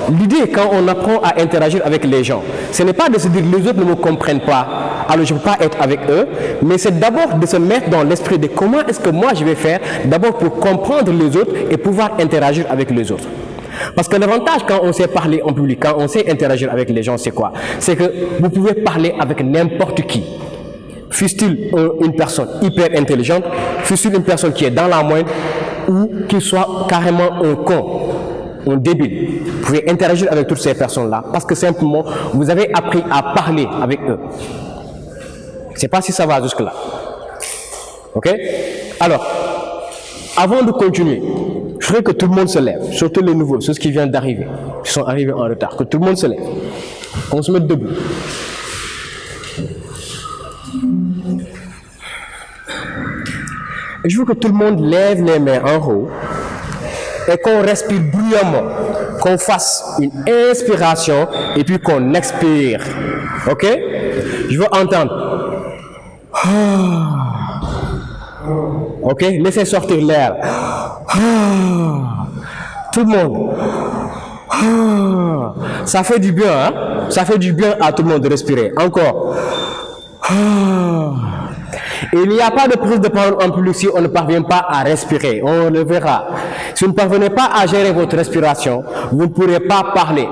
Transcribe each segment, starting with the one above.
l'idée quand on apprend à interagir avec les gens, ce n'est pas de se dire les autres ne me comprennent pas, alors je ne peux pas être avec eux, mais c'est d'abord de se mettre dans l'esprit de comment est-ce que moi je vais faire d'abord pour comprendre les autres et pouvoir interagir avec les autres. Parce que l'avantage quand on sait parler en public, quand on sait interagir avec les gens, c'est quoi? C'est que vous pouvez parler avec n'importe qui. Fût-il une personne hyper intelligente, fût-il une personne qui est dans la moyenne, ou qu'il soit carrément un con, un débile. Vous pouvez interagir avec toutes ces personnes-là parce que simplement, vous avez appris à parler avec eux. Je ne sais pas si ça va jusque-là. Ok? Alors, avant de continuer, je voudrais que tout le monde se lève, surtout les nouveaux, ceux qui viennent d'arriver, qui sont arrivés en retard, que tout le monde se lève. On se met debout. Et je veux que tout le monde lève les mains en haut et qu'on respire bruyamment, qu'on fasse une inspiration et puis qu'on expire. Ok? Je veux entendre. Ok? Laissez sortir l'air. Tout le monde. Ça fait du bien, hein? Ça fait du bien à tout le monde de respirer. Encore. Il n'y a pas de prise de parole en public si on ne parvient pas à respirer. On le verra. Si vous ne parvenez pas à gérer votre respiration, vous ne pourrez pas parler.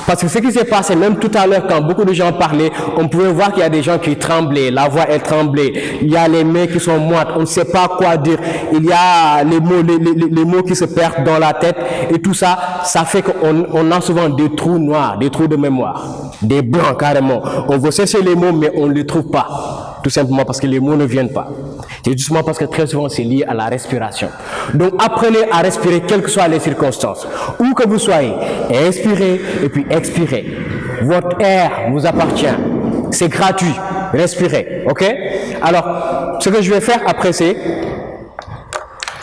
Parce que ce qui s'est passé, même tout à l'heure, quand beaucoup de gens parlaient, on pouvait voir qu'il y a des gens qui tremblaient, la voix est tremblée, il y a les mains qui sont moites, on ne sait pas quoi dire, il y a les mots qui se perdent dans la tête, et tout ça, ça fait qu'on a souvent des trous noirs, des trous de mémoire, des blancs carrément. On veut chercher les mots, mais on ne les trouve pas. Tout simplement parce que les mots ne viennent pas. C'est justement parce que très souvent c'est lié à la respiration. Donc apprenez à respirer quelles que soient les circonstances. Où que vous soyez, inspirez et puis expirez. Votre air vous appartient. C'est gratuit. Respirez. Ok? Alors, ce que je vais faire après c'est...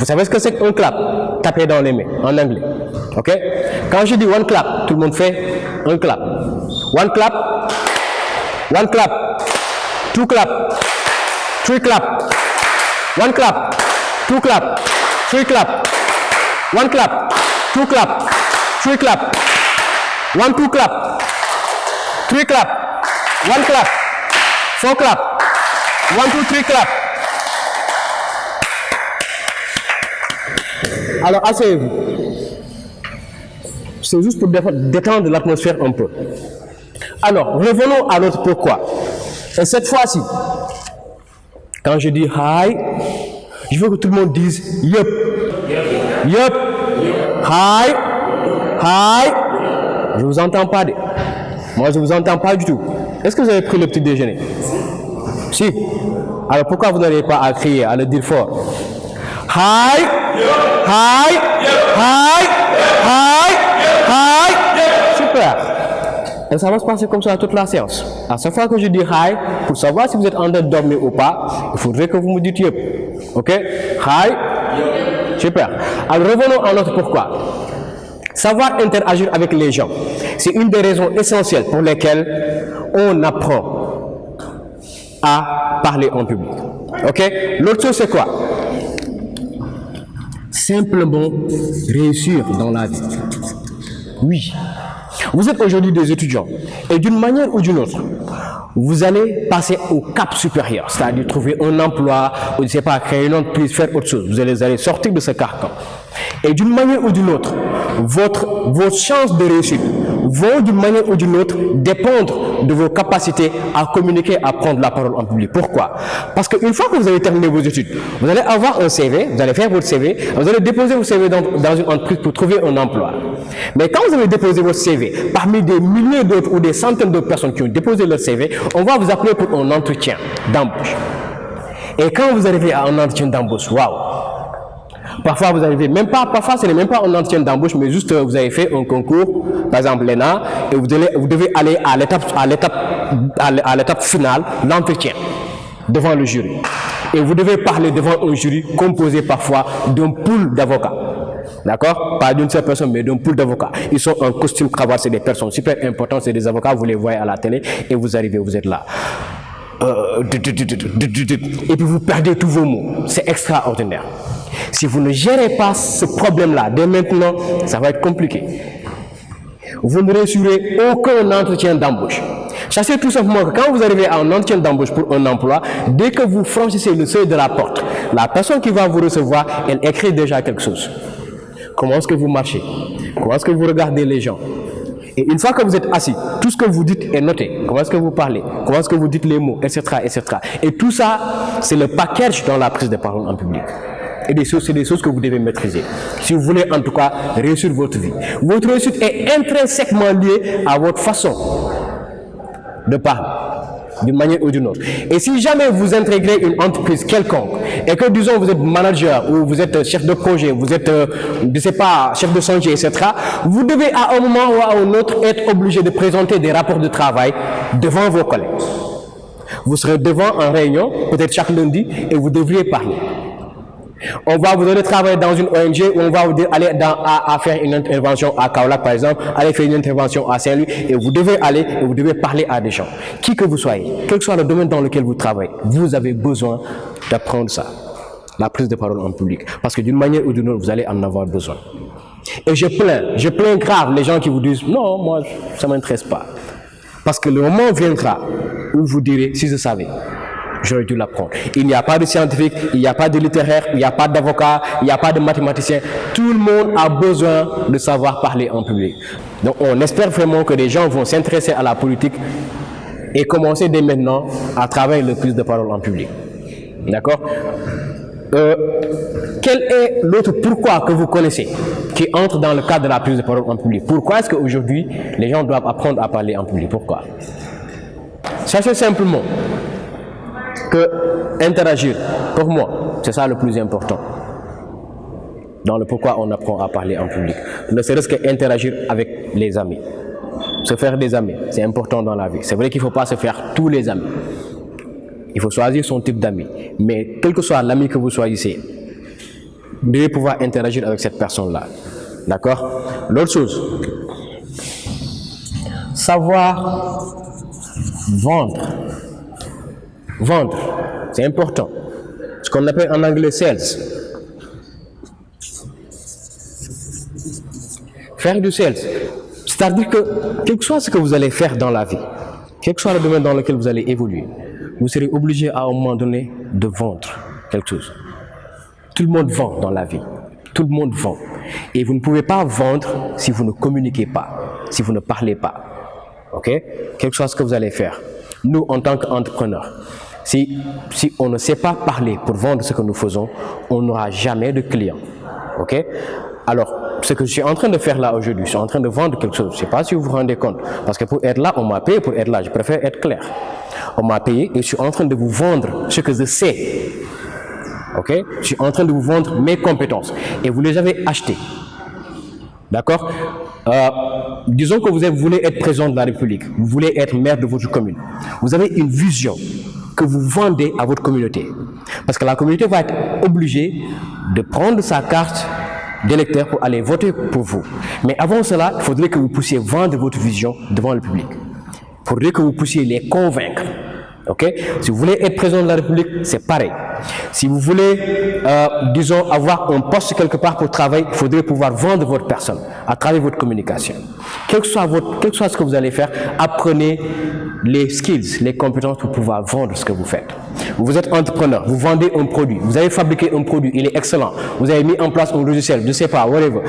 Vous savez ce que c'est qu'un clap? Tapez dans les mains, en anglais. Ok? Quand je dis one clap, tout le monde fait un clap. One clap. One clap. Two clap, three clap, one clap, two clap, three clap, one clap, two clap, three clap, one two clap, three clap, one clap, four clap, one two three clap. Alors asseyez-vous. C'est juste pour détendre l'atmosphère un peu. Alors revenons à notre pourquoi. Et cette fois-ci, quand je dis hi, je veux que tout le monde dise yup. Yup. Hi. Hi. Je ne vous entends pas. Moi, je ne vous entends pas du tout. Est-ce que vous avez pris le petit déjeuner? Si. Alors pourquoi vous n'arrivez pas à crier, à le dire fort? Hi. Hi. Hi. Hi. Hi. Super. Et ça va se passer comme ça toute la séance. À chaque fois que je dis hi, pour savoir si vous êtes en train de dormir ou pas, il faudrait que vous me dites yup. Ok? Hi. Super. Alors revenons à notre pourquoi. Savoir interagir avec les gens, c'est une des raisons essentielles pour lesquelles on apprend à parler en public. Ok? L'autre chose c'est quoi? Simplement réussir dans la vie. Oui. Vous êtes aujourd'hui des étudiants et d'une manière ou d'une autre, vous allez passer au cap supérieur, c'est-à-dire trouver un emploi, ou je ne sais pas, créer une entreprise, faire autre chose. Vous allez sortir de ce carcan. Et d'une manière ou d'une autre, vos chances de réussite vont d'une manière ou d'une autre dépendre de vos capacités à communiquer, à prendre la parole en public. Pourquoi? Parce qu'une fois que vous avez terminé vos études, vous allez avoir un CV, vous allez faire votre CV, vous allez déposer votre CV dans une entreprise pour trouver un emploi. Mais quand vous avez déposé votre CV, parmi des milliers d'autres ou des centaines d'autres personnes qui ont déposé leur CV, on va vous appeler pour un entretien d'embauche. Et quand vous arrivez à un entretien d'embauche, waouh! Parfois, vous arrivez même pas, parfois ce n'est même pas un entretien d'embauche, mais juste vous avez fait un concours, par exemple l'ENA, et vous devez aller à l'étape finale, l'entretien, devant le jury. Et vous devez parler devant un jury composé parfois d'un pool d'avocats. D'accord? Pas d'une seule personne, mais d'un pool d'avocats. Ils sont en costume cravate, c'est des personnes super importantes, c'est des avocats, vous les voyez à la télé, et vous arrivez, vous êtes là. Et puis vous perdez tous vos mots. C'est extraordinaire. Si vous ne gérez pas ce problème-là dès maintenant, ça va être compliqué. vous ne réussirez aucun entretien d'embauche. Sachez tout simplement que quand vous arrivez à un entretien d'embauche pour un emploi, dès que vous franchissez le seuil de la porte, la personne qui va vous recevoir, elle écrit déjà quelque chose. Comment est-ce que vous marchez? Comment est-ce que vous regardez les gens? Et une fois que vous êtes assis, tout ce que vous dites est noté. Comment est-ce que vous parlez? Comment est-ce que vous dites les mots, etc., etc. Et tout ça, c'est le package dans la prise de parole en public. Et c'est des choses que vous devez maîtriser. Si vous voulez en tout cas réussir votre vie. Votre réussite est intrinsèquement liée à votre façon de parler, d'une manière ou d'une autre. Et si jamais vous intégrez une entreprise quelconque, et que disons vous êtes manager, ou vous êtes chef de projet, vous êtes, je ne sais pas, chef de chantier, etc., vous devez à un moment ou à un autre être obligé de présenter des rapports de travail devant vos collègues. Vous serez devant en réunion, peut-être chaque lundi, et vous devriez parler. On va vous donner travailler dans une ONG où on va vous dire allez à faire une intervention à Kaolack par exemple, allez faire une intervention à Saint-Louis et vous devez aller et vous devez parler à des gens. Qui que vous soyez, quel que soit le domaine dans lequel vous travaillez, vous avez besoin d'apprendre ça, la prise de parole en public. Parce que d'une manière ou d'une autre, vous allez en avoir besoin. Et je plains grave les gens qui vous disent non, moi ça ne m'intéresse pas. Parce que le moment viendra où vous direz si je savais. J'aurais dû l'apprendre. Il n'y a pas de scientifique, il n'y a pas de littéraire, il n'y a pas d'avocat, il n'y a pas de mathématicien. Tout le monde a besoin de savoir parler en public. Donc on espère vraiment que les gens vont s'intéresser à la politique et commencer dès maintenant à travailler le plus de parole en public. D'accord? Quel est l'autre pourquoi que vous connaissez qui entre dans le cadre de la prise de parole en public? Pourquoi est-ce qu'aujourd'hui les gens doivent apprendre à parler en public? Pourquoi? Sachez simplement que interagir, pour moi, c'est ça le plus important. Dans le pourquoi on apprend à parler en public. Ne serait-ce qu'interagir avec les amis. Se faire des amis, c'est important dans la vie. C'est vrai qu'il ne faut pas se faire tous les amis. Il faut choisir son type d'amis. Mais quel que soit l'ami que vous choisissez, vous devez pouvoir interagir avec cette personne-là. D'accord? L'autre chose, savoir vendre. Vendre, c'est important. Ce qu'on appelle en anglais sales. Faire du sales, c'est-à-dire que quel que soit ce que vous allez faire dans la vie, quel que soit le domaine dans lequel vous allez évoluer, vous serez obligé à un moment donné de vendre quelque chose. Tout le monde vend dans la vie. Tout le monde vend. Et vous ne pouvez pas vendre si vous ne communiquez pas, si vous ne parlez pas. Ok? Quel que soit ce que vous allez faire. Nous, en tant qu'entrepreneurs, si on ne sait pas parler pour vendre ce que nous faisons, on n'aura jamais de clients. Ok? Alors, ce que je suis en train de faire là aujourd'hui, je suis en train de vendre quelque chose. Je ne sais pas si vous vous rendez compte. Parce que pour être là, on m'a payé pour être là. Je préfère être clair. On m'a payé et je suis en train de vous vendre ce que je sais. Ok? Je suis en train de vous vendre mes compétences. Et vous les avez achetées. D'accord? Disons que vous voulez être président de la République. Vous voulez être maire de votre commune. Vous avez une vision que vous vendez à votre communauté. Parce que la communauté va être obligée de prendre sa carte d'électeur pour aller voter pour vous. Mais avant cela, il faudrait que vous puissiez vendre votre vision devant le public. Il faudrait que vous puissiez les convaincre. Ok? Si vous voulez être président de la République, c'est pareil. Si vous voulez, disons, avoir un poste quelque part pour travailler, il faudrait pouvoir vendre votre personne à travers votre communication. Quel que soit ce que vous allez faire, apprenez les skills, les compétences pour pouvoir vendre ce que vous faites. Vous êtes entrepreneur, vous vendez un produit, vous avez fabriqué un produit, il est excellent, vous avez mis en place un logiciel, je ne sais pas, whatever.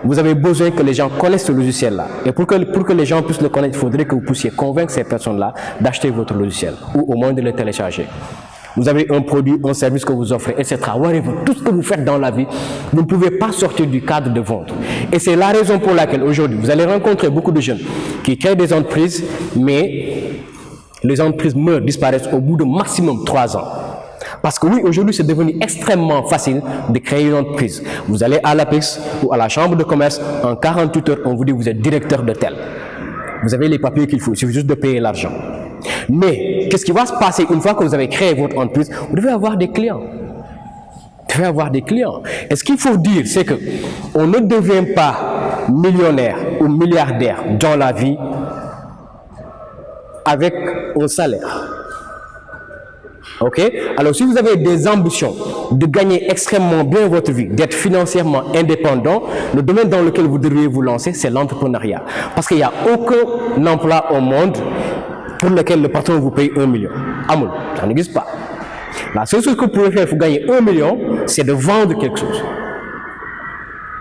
Vous avez besoin que les gens connaissent ce logiciel-là. Et pour que les gens puissent le connaître, il faudrait que vous puissiez convaincre ces personnes-là d'acheter votre logiciel ou au moins de le télécharger. Vous avez un produit, un service que vous offrez, etc. Whatever. Tout ce que vous faites dans la vie, vous ne pouvez pas sortir du cadre de vente. Et c'est la raison pour laquelle aujourd'hui, vous allez rencontrer beaucoup de jeunes qui créent des entreprises, mais les entreprises meurent, disparaissent au bout de maximum 3 ans. Parce que oui, aujourd'hui, c'est devenu extrêmement facile de créer une entreprise. Vous allez à l'APEX ou à la chambre de commerce, en 48 heures, on vous dit que vous êtes directeur de tel. Vous avez les papiers qu'il faut, il suffit juste de payer l'argent. Mais, qu'est-ce qui va se passer une fois que vous avez créé votre entreprise? Vous devez avoir des clients. Vous devez avoir des clients. Et ce qu'il faut dire, c'est que on ne devient pas millionnaire ou milliardaire dans la vie avec un salaire. Ok? Alors, si vous avez des ambitions de gagner extrêmement bien votre vie, d'être financièrement indépendant, le domaine dans lequel vous devriez vous lancer, c'est l'entrepreneuriat. Parce qu'il n'y a aucun emploi au monde pour lequel le patron vous paye 1 million. Amoul, ça n'existe pas. La seule chose que vous pouvez faire pour gagner 1 million, c'est de vendre quelque chose.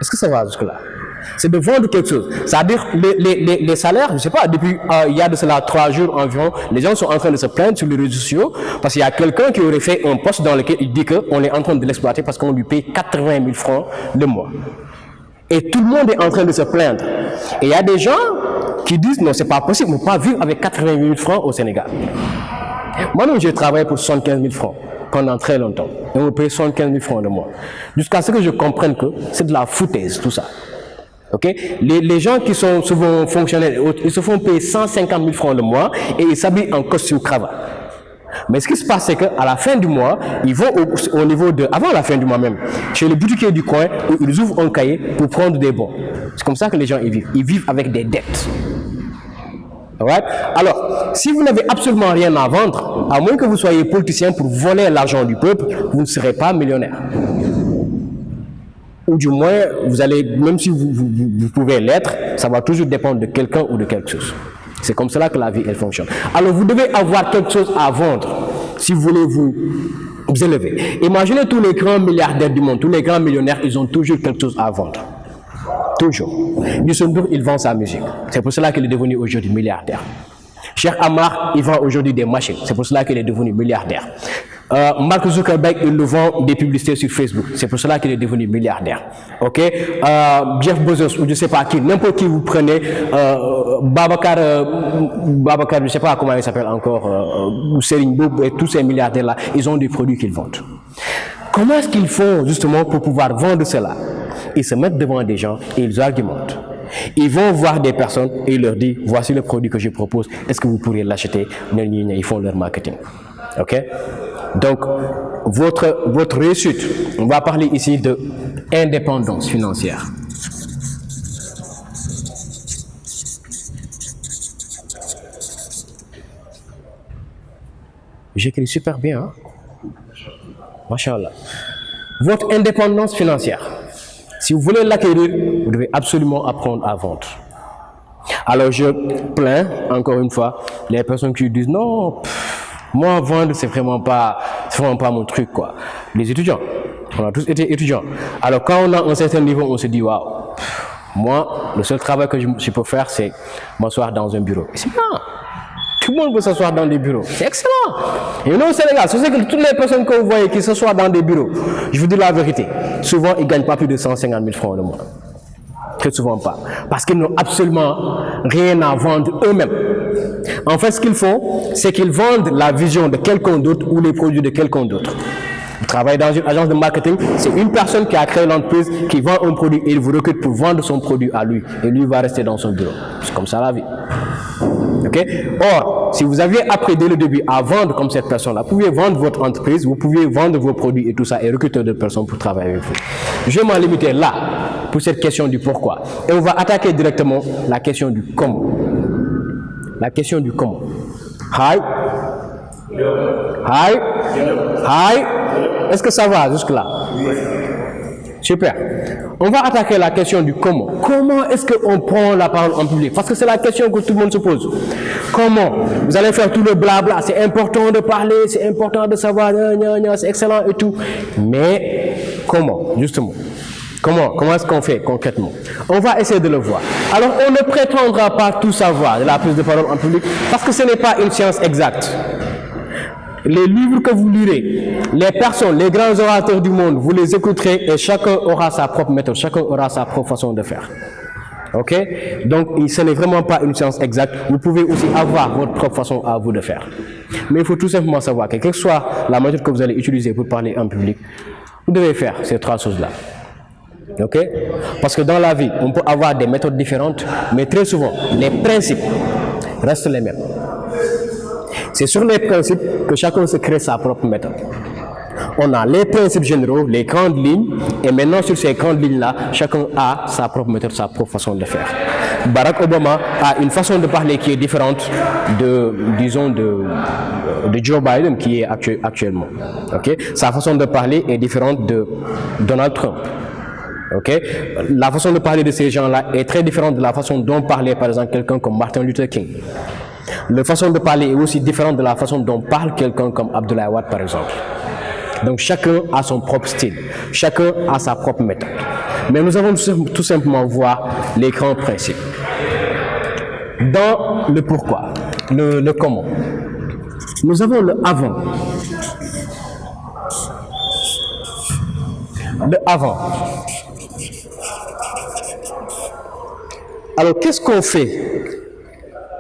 Est-ce que ça va jusque-là? C'est de vendre quelque chose. C'est-à-dire, les salaires, je ne sais pas, depuis il y a de cela 3 jours environ, les gens sont en train de se plaindre sur les réseaux sociaux parce qu'il y a quelqu'un qui aurait fait un post dans lequel il dit qu'on est en train de l'exploiter parce qu'on lui paye 80 000 francs le mois. Et tout le monde est en train de se plaindre. Et il y a des gens qui disent, non, c'est pas possible, on ne peut pas vivre avec 80 000 francs au Sénégal. Moi-même, j'ai travaillé pour 75 000 francs pendant très longtemps. Et on me paye 75 000 francs le mois. Jusqu'à ce que je comprenne que c'est de la foutaise, tout ça. Okay? Les gens qui sont souvent fonctionnaires, ils se font payer 150 000 francs le mois et ils s'habillent en costume cravate. Mais ce qui se passe, c'est qu'à la fin du mois, ils vont au niveau de, avant la fin du mois même, chez le boutiquier du coin, où ils ouvrent un cahier pour prendre des bons. C'est comme ça que les gens y vivent. Ils vivent avec des dettes. Right? Alors, si vous n'avez absolument rien à vendre, à moins que vous soyez politicien pour voler l'argent du peuple, vous ne serez pas millionnaire. Ou du moins, vous allez, même si vous pouvez l'être, ça va toujours dépendre de quelqu'un ou de quelque chose. C'est comme cela que la vie, elle fonctionne. Alors, vous devez avoir quelque chose à vendre si vous voulez vous élever. Imaginez tous les grands milliardaires du monde, tous les grands millionnaires, ils ont toujours quelque chose à vendre. Toujours. Youssou N'Dour, il vend sa musique. C'est pour cela qu'il est devenu aujourd'hui milliardaire. Cheikh Amar, il vend aujourd'hui des machines. C'est pour cela qu'il est devenu milliardaire. Mark Zuckerberg, il le vend des publicités sur Facebook. C'est pour cela qu'il est devenu milliardaire. Ok? Jeff Bezos, ou je ne sais pas qui, n'importe qui vous prenez, Babacar, je ne sais pas comment il s'appelle encore, Serigne Boub, et tous ces milliardaires-là, ils ont des produits qu'ils vendent. Comment est-ce qu'ils font justement pour pouvoir vendre cela? Ils se mettent devant des gens et ils argumentent. Ils vont voir des personnes et ils leur disent, voici le produit que je propose, est-ce que vous pourriez l'acheter? Ils font leur marketing. Ok? Donc, votre réussite, on va parler ici de indépendance financière. J'écris super bien, hein? Machallah. Votre indépendance financière. Si vous voulez l'acquérir, vous devez absolument apprendre à vendre. Alors, je plains, encore une fois, les personnes qui disent non, moi, vendre, c'est vraiment pas mon truc, quoi. Les étudiants, on a tous été étudiants. Alors, quand on a un certain niveau, on se dit, waouh, moi, le seul travail que je peux faire, c'est m'asseoir dans un bureau. Et c'est bien. Tout le monde peut s'asseoir dans des bureaux. C'est excellent. Et nous, au Sénégal, c'est que toutes les personnes que vous voyez qui s'assoient dans des bureaux, je vous dis la vérité, souvent, ils ne gagnent pas plus de 150 000 francs le mois. Très souvent pas. Parce qu'ils n'ont absolument rien à vendre eux-mêmes. En fait, ce qu'ils font, c'est qu'ils vendent la vision de quelqu'un d'autre ou les produits de quelqu'un d'autre. Vous travaillez dans une agence de marketing, c'est une personne qui a créé l'entreprise, qui vend un produit et il vous recrute pour vendre son produit à lui. Et lui va rester dans son bureau. C'est comme ça la vie. Okay? Or, si vous aviez appris dès le début à vendre comme cette personne-là, vous pouviez vendre votre entreprise, vous pouviez vendre vos produits et tout ça et recruter d'autres personnes pour travailler avec vous. Je vais m'en limiter là pour cette question du pourquoi. Et on va attaquer directement la question du comment. La question du comment. Hi. Hi. Hi. Est-ce que ça va jusque-là? Super. On va attaquer la question du comment. Comment est-ce qu'on prend la parole en public? Parce que c'est la question que tout le monde se pose. Comment? Vous allez faire tout le blabla. C'est important de parler, c'est important de savoir, c'est excellent et tout. Mais comment, justement? Comment est-ce qu'on fait concrètement? On va essayer de le voir. Alors, on ne prétendra pas tout savoir de la prise de parole en public parce que ce n'est pas une science exacte. Les livres que vous lirez, les personnes, les grands orateurs du monde, vous les écouterez et chacun aura sa propre méthode, chacun aura sa propre façon de faire. Ok? Donc, ce n'est vraiment pas une science exacte. Vous pouvez aussi avoir votre propre façon à vous de faire. Mais il faut tout simplement savoir que quelle que soit la méthode que vous allez utiliser pour parler en public, vous devez faire ces 3 choses-là. Ok? Parce que dans la vie, on peut avoir des méthodes différentes, mais très souvent, les principes restent les mêmes. C'est sur les principes que chacun se crée sa propre méthode. On a les principes généraux, les grandes lignes, et maintenant sur ces grandes lignes-là, chacun a sa propre méthode, sa propre façon de faire. Barack Obama a une façon de parler qui est différente de, disons, de Joe Biden qui est actuellement. Okay? Sa façon de parler est différente de Donald Trump. Okay? La façon de parler de ces gens-là est très différente de la façon dont parlait par exemple quelqu'un comme Martin Luther King. La façon de parler est aussi différente de la façon dont parle quelqu'un comme Abdoulaye Wade par exemple. Donc chacun a son propre style, chacun a sa propre méthode. Mais nous allons tout simplement voir les grands principes. Dans le pourquoi, le comment, nous avons le avant. Le avant. Alors, qu'est-ce qu'on fait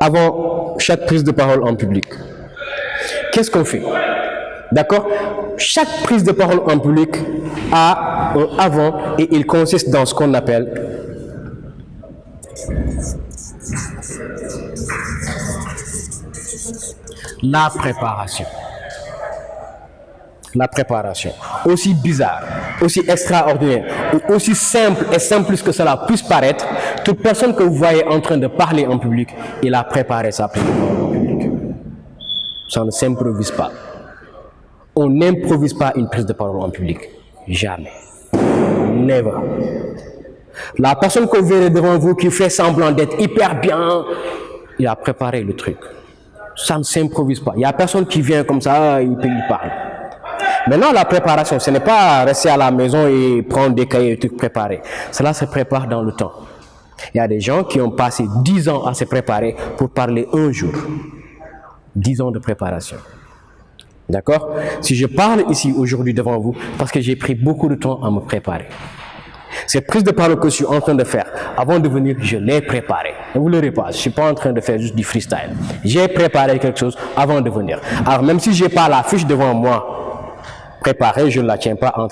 avant chaque prise de parole en public? Qu'est-ce qu'on fait? D'accord? Chaque prise de parole en public a un avant et il consiste dans ce qu'on appelle la préparation. La préparation, aussi bizarre, aussi extraordinaire, ou aussi simple et simpliste que cela puisse paraître, toute personne que vous voyez en train de parler en public, il a préparé sa prise de parole en public. Ça ne s'improvise pas. On n'improvise pas une prise de parole en public. Jamais. Never. La personne que vous verrez devant vous qui fait semblant d'être hyper bien, il a préparé le truc. Ça ne s'improvise pas. Il n'y a personne qui vient comme ça, il parle. Maintenant, la préparation, ce n'est pas rester à la maison et prendre des cahiers et tout préparer. Cela se prépare dans le temps. Il y a des gens qui ont passé 10 ans à se préparer pour parler un jour. 10 ans de préparation. D'accord? Si je parle ici aujourd'hui devant vous, parce que j'ai pris beaucoup de temps à me préparer. Cette prise de parole que je suis en train de faire, avant de venir, je l'ai préparée. Ne vous leurrez pas, je ne suis pas en train de faire juste du freestyle. J'ai préparé quelque chose avant de venir. Alors même si je n'ai pas la fiche devant moi, préparée, je ne la tiens pas entre